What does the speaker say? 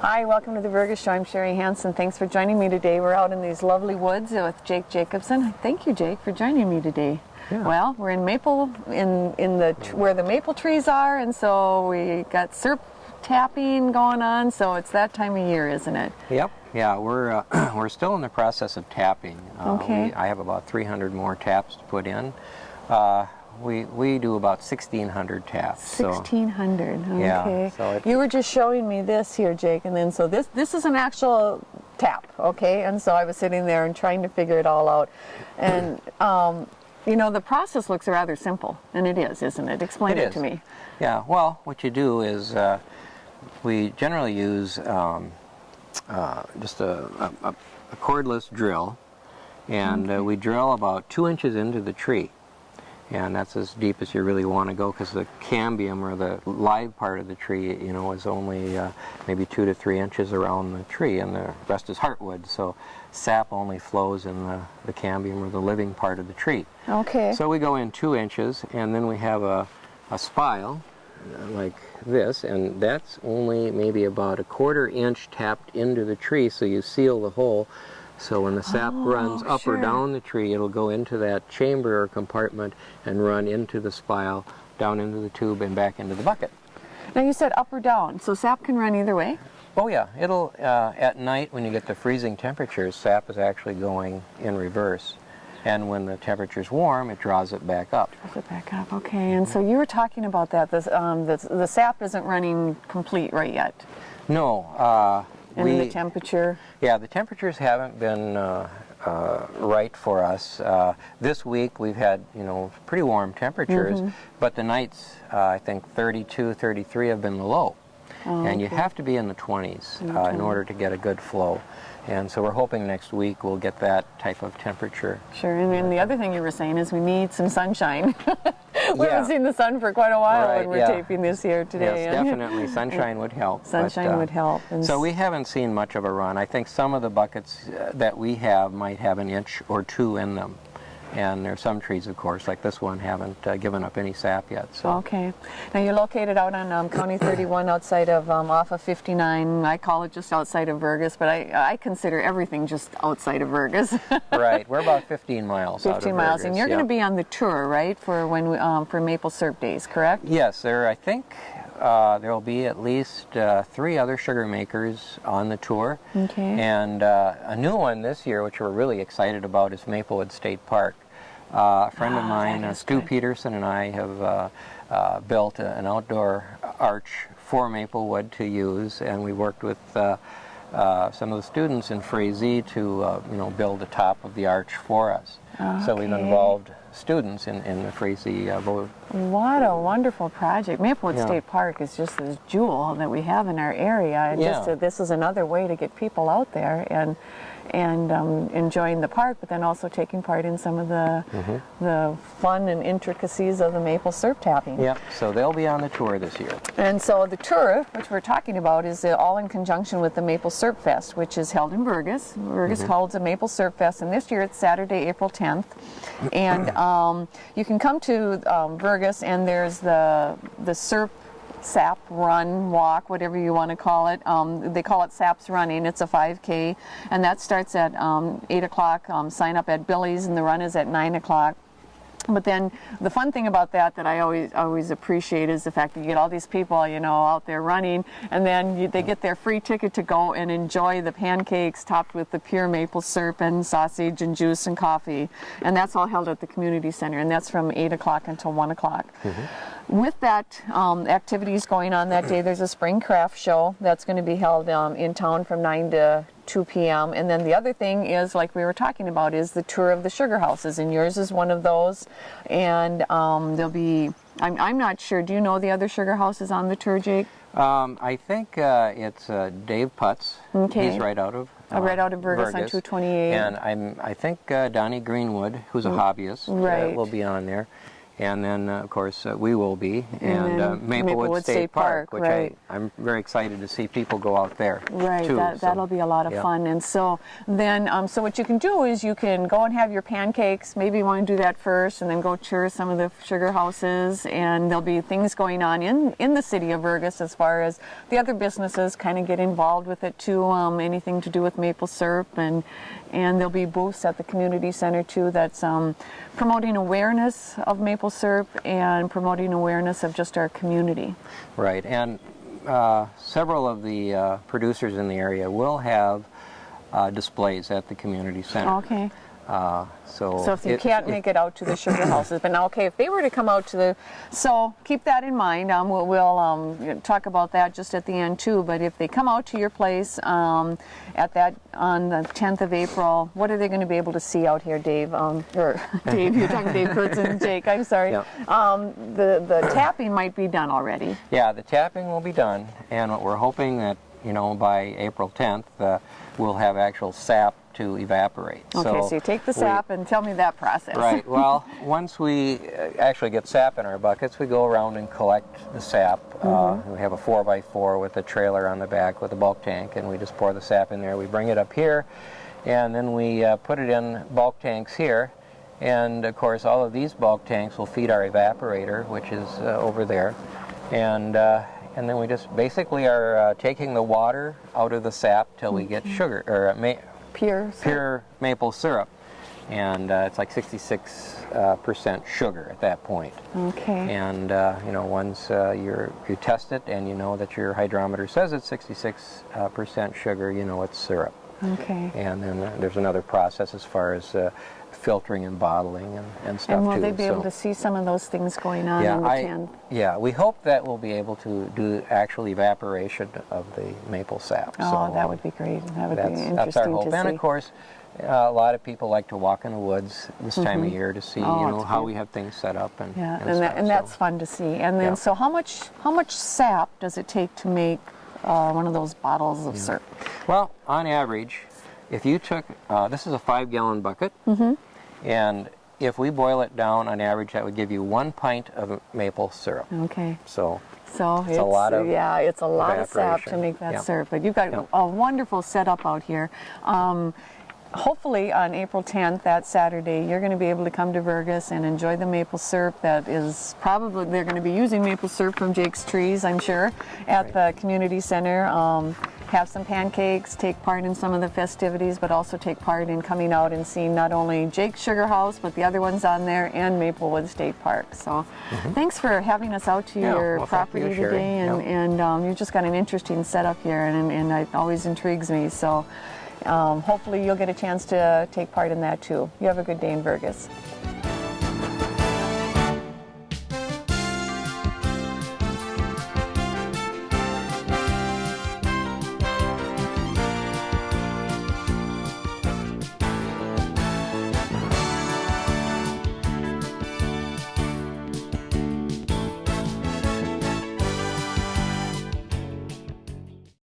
Hi, welcome to the Vergas Show. I'm Sherry Hansen. Thanks for joining me today. We're out in these lovely woods with Jake Jacobson. Thank you, Jake, for joining me today. Yeah. Well, we're in maple, where the maple trees are, and so we got surf tapping going on. So it's that time of year, isn't it? Yep. Yeah, we're still in the process of tapping. Okay. I have about 300 more taps to put in. We do about 1,600 taps. 1,600. So, okay. yeah, so you were just showing me this here, Jake, and then so this is an actual tap, okay? And so I was sitting there and trying to figure it all out, and you know, the process looks rather simple, and it is, isn't it? Explain it to me. Yeah. Well, what you do is we generally use just a cordless drill, and we drill about 2 inches into the tree. And that's as deep as you really want to go, because the cambium, or the live part of the tree, you know, is only maybe 2 to 3 inches around the tree, and the rest is heartwood. So sap only flows in the cambium, or the living part of the tree. Okay. So we go in 2 inches, and then we have a spile like this, and that's only maybe about 1/4 inch tapped into the tree, so you seal the hole. So when the sap runs up or down the tree, it'll go into that chamber or compartment and run into the spile, down into the tube, and back into the bucket. Now you said up or down, so sap can run either way? Oh yeah, it'll, at night when you get the freezing temperatures, sap is actually going in reverse. And when the temperature's warm, it draws it back up. Draws it back up, okay. And so you were talking about that, the sap isn't running complete right yet? No. And the temperature? Yeah, the temperatures haven't been right for us. This week we've had, you know, pretty warm temperatures, but the nights, I think 32, 33 have been the low. And you have to be in the 20s in order to get a good flow. And so we're hoping next week we'll get that type of temperature. Sure, and then the other thing you were saying is we need some sunshine. We haven't seen the sun for quite a while, and we're taping this here today. Yes, definitely. Sunshine would help. Sunshine would help. And so we haven't seen much of a run. I think some of the buckets that we have might have 1 inch or 2 in them. And there are some trees, of course, like this one, haven't given up any sap yet. So. Okay. Now you're located out on County 31 outside of, off of 59. I call it just outside of Vergas, but I consider everything just outside of Vergas. Right. We're about 15 miles out of 15 miles. Vergas, And you're going to be on the tour, right, for when for Maple Syrup Days, correct? Yes. I think there will be at least 3 other sugar makers on the tour. Okay. And a new one this year, which we're really excited about, is Maplewood State Park. A friend of mine, Stu Peterson, and I have built an outdoor arch for Maplewood to use, and we worked with some of the students in Frazee to build the top of the arch for us. So we've involved students in the Frazee boat. What a wonderful project. Maplewood State Park is just this jewel that we have in our area, and this is another way to get people out there and enjoying the park, but then also taking part in some of the fun and intricacies of the maple syrup tapping. Yep, so they'll be on the tour this year. And so the tour, which we're talking about, is all in conjunction with the Maple Syrup Fest, which is held in Vergas. Vergas holds a Maple Syrup Fest, and this year it's Saturday, April 10th. And you can come to Vergas, and there's the syrup sap run, walk, whatever you want to call it. They call it Saps Running. It's a 5K, and that starts at 8 o'clock. Sign up at Billy's, and the run is at 9 o'clock. But then the fun thing about that I always appreciate is the fact that you get all these people, you know, out there running, and then they get their free ticket to go and enjoy the pancakes topped with the pure maple syrup and sausage and juice and coffee. And that's all held at the community center, and that's from 8 o'clock until 1 o'clock. With that activities going on that day, there's a spring craft show that's going to be held in town from 9 to 2 p.m. And then the other thing is, like we were talking about, is the tour of the sugar houses, and yours is one of those. And there'll be, I'm not sure, do you know the other sugar houses on the tour, Jake? I think it's Dave Putz. Okay. He's right out of Vergas on 228. And I think Donnie Greenwood, who's a hobbyist, will be on there. And then, of course, we will be, and Maplewood State Park, which right. I'm very excited to see people go out there. Right, too, that'll be a lot of fun. And so then, so what you can do is you can go and have your pancakes. Maybe you want to do that first, and then go tour some of the sugar houses. And there'll be things going on in the city of Vergas as far as the other businesses kind of get involved with it too. Anything to do with maple syrup, and there'll be booths at the community center too. That's promoting awareness of maple syrup and promoting awareness of just our community. Right, and several of the producers in the area will have displays at the community center. Okay. So if you can't make it out to the sugar houses, but now, okay, if they were to come out to the, so keep that in mind. We'll talk about that just at the end too. But if they come out to your place on the 10th of April, what are they going to be able to see out here, Dave? Or Dave, you're talking Dave Kurtz and Jake. I'm sorry. Yeah. The tapping might be done already. Yeah, the tapping will be done, and what we're hoping that by April 10th we'll have actual sap to evaporate. Okay, so you take the sap and tell me that process. Right, well, once we actually get sap in our buckets, we go around and collect the sap. We have a 4x4 with a trailer on the back with a bulk tank, and we just pour the sap in there. We bring it up here, and then we put it in bulk tanks here. And of course, all of these bulk tanks will feed our evaporator, which is over there. And then we just basically are taking the water out of the sap till we get sugar, or pure maple syrup, and it's like 66% sugar at that point. Okay. And once you test it and you know that your hydrometer says it's 66% sugar, you know it's syrup. Okay. And then there's another process as far as filtering and bottling and stuff too. And will they be able to see some of those things going on in the 10th? Yeah, we hope that we'll be able to do actual evaporation of the maple sap. Oh, that would be great. That would be interesting that's our hope. to see. And of course, a lot of people like to walk in the woods this time of year to see how we have things set up and that's fun to see. And then so how much sap does it take to make one of those bottles of syrup? Well, on average, if you took this is a 5-gallon bucket, and if we boil it down on average, that would give you 1 pint of maple syrup. Okay. So it's a lot of it's a lot of sap to make that syrup. But you've got a wonderful setup out here. Hopefully on April 10th, that Saturday, you're going to be able to come to Vergas and enjoy the maple syrup. That is probably, they're going to be using maple syrup from Jake's trees, I'm sure, at the community center. Have some pancakes, take part in some of the festivities, but also take part in coming out and seeing not only Jake's Sugar House, but the other ones on there, and Maplewood State Park. So thanks for having us out to your property today, and you've just got an interesting setup here, and it always intrigues me. So hopefully you'll get a chance to take part in that too. You have a good day in Vergas.